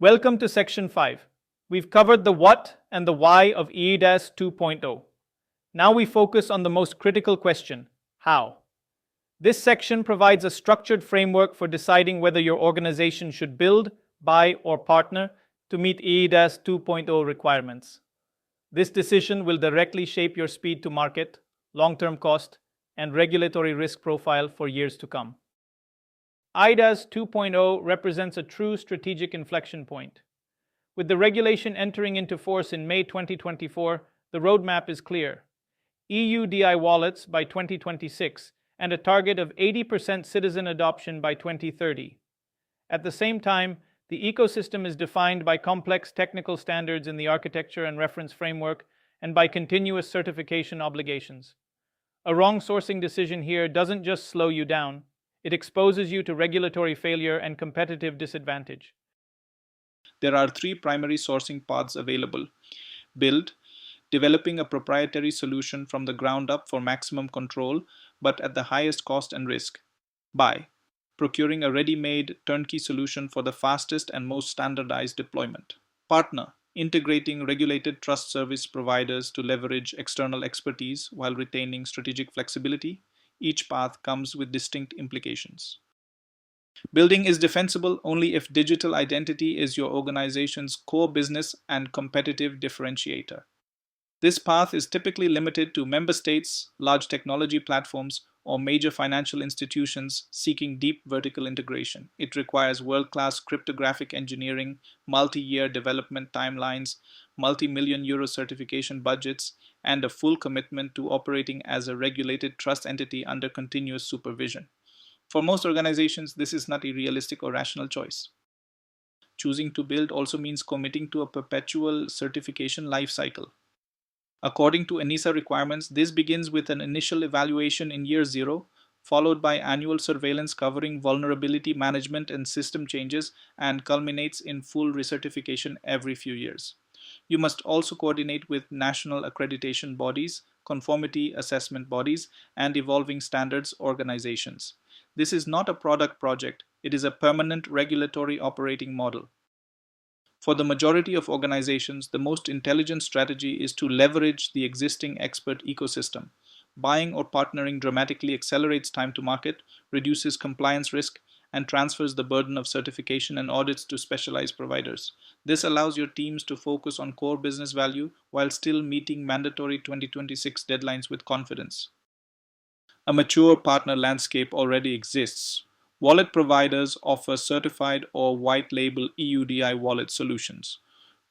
Welcome to Section 5. We've covered the what and the why of eIDAS 2.0. Now we focus on the most critical question, how. This section provides a structured framework for deciding whether your organization should build, buy, or partner to meet eIDAS 2.0 requirements. This decision will directly shape your speed to market, long-term cost, and regulatory risk profile for years to come. eIDAS 2.0 represents a true strategic inflection point. With the regulation entering into force in May 2024, the roadmap is clear. EUDI wallets by 2026 and a target of 80% citizen adoption by 2030. At the same time, the ecosystem is defined by complex technical standards in the architecture and reference framework and by continuous certification obligations. A wrong sourcing decision here doesn't just slow you down, it exposes you to regulatory failure and competitive disadvantage. There are three primary sourcing paths available. Build, developing a proprietary solution from the ground up for maximum control, but at the highest cost and risk. Buy, procuring a ready-made turnkey solution for the fastest and most standardized deployment. Partner, integrating regulated trust service providers to leverage external expertise while retaining strategic flexibility. Each path comes with distinct implications. Building is defensible only if digital identity is your organization's core business and competitive differentiator. This path is typically limited to member states, large technology platforms, or major financial institutions seeking deep vertical integration. It requires world-class cryptographic engineering, multi-year development timelines, multi-million euro certification budgets, and a full commitment to operating as a regulated trust entity under continuous supervision. For most organizations, this is not a realistic or rational choice. Choosing to build also means committing to a perpetual certification lifecycle. According to ENISA requirements, this begins with an initial evaluation in year 0, followed by annual surveillance covering vulnerability management and system changes, and culminates in full recertification every few years. You must also coordinate with national accreditation bodies, conformity assessment bodies, and evolving standards organizations. This is not a product project, it is a permanent regulatory operating model. For the majority of organizations, the most intelligent strategy is to leverage the existing expert ecosystem. Buying or partnering dramatically accelerates time to market, reduces compliance risk, and transfers the burden of certification and audits to specialized providers. This allows your teams to focus on core business value while still meeting mandatory 2026 deadlines with confidence. A mature partner landscape already exists. Wallet providers offer certified or white label EUDI wallet solutions.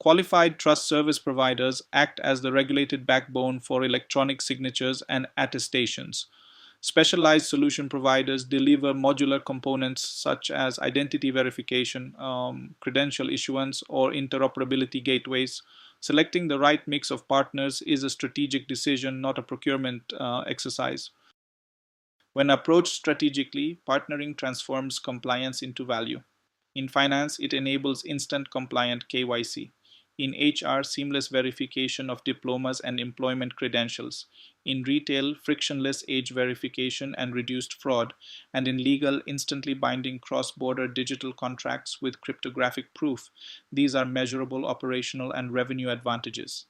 Qualified trust service providers act as the regulated backbone for electronic signatures and attestations. Specialized solution providers deliver modular components such as identity verification, credential issuance, or interoperability gateways. Selecting the right mix of partners is a strategic decision, not a procurement exercise. When approached strategically, partnering transforms compliance into value. In finance, it enables instant compliant KYC. In HR, seamless verification of diplomas and employment credentials. In retail, frictionless age verification and reduced fraud. And in legal, instantly binding cross-border digital contracts with cryptographic proof. These are measurable operational and revenue advantages.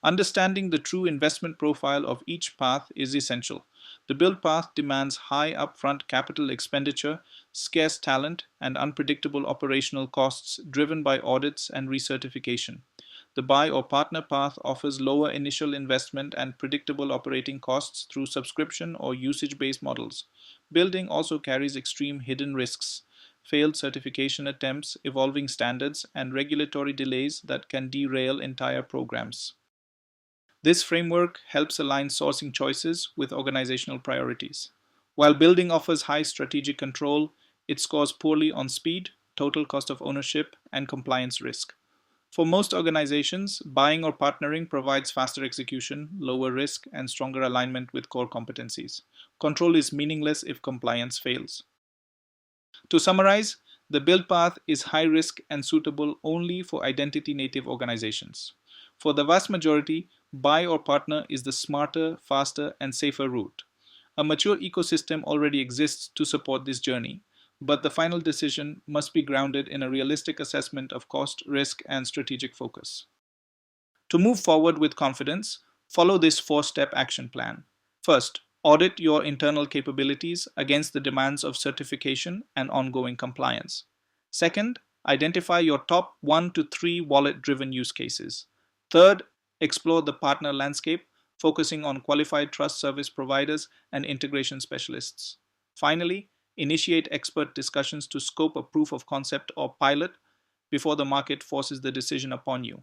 Understanding the true investment profile of each path is essential. The build path demands high upfront capital expenditure, scarce talent, and unpredictable operational costs driven by audits and recertification. The buy or partner path offers lower initial investment and predictable operating costs through subscription or usage-based models. Building also carries extreme hidden risks, failed certification attempts, evolving standards, and regulatory delays that can derail entire programs. This framework helps align sourcing choices with organizational priorities. While building offers high strategic control, it scores poorly on speed, total cost of ownership, and compliance risk. For most organizations, buying or partnering provides faster execution, lower risk, and stronger alignment with core competencies. Control is meaningless if compliance fails. To summarize, the build path is high risk and suitable only for identity-native organizations. For the vast majority, buy or partner is the smarter, faster, and safer route. A mature ecosystem already exists to support this journey. but the final decision must be grounded in a realistic assessment of cost, risk, and strategic focus. To move forward with confidence, follow this 4-step action plan. First, audit your internal capabilities against the demands of certification and ongoing compliance. Second, identify your top 1 to 3 wallet-driven use cases. Third, explore the partner landscape, focusing on qualified trust service providers and integration specialists. Finally, initiate expert discussions to scope a proof of concept or pilot before the market forces the decision upon you.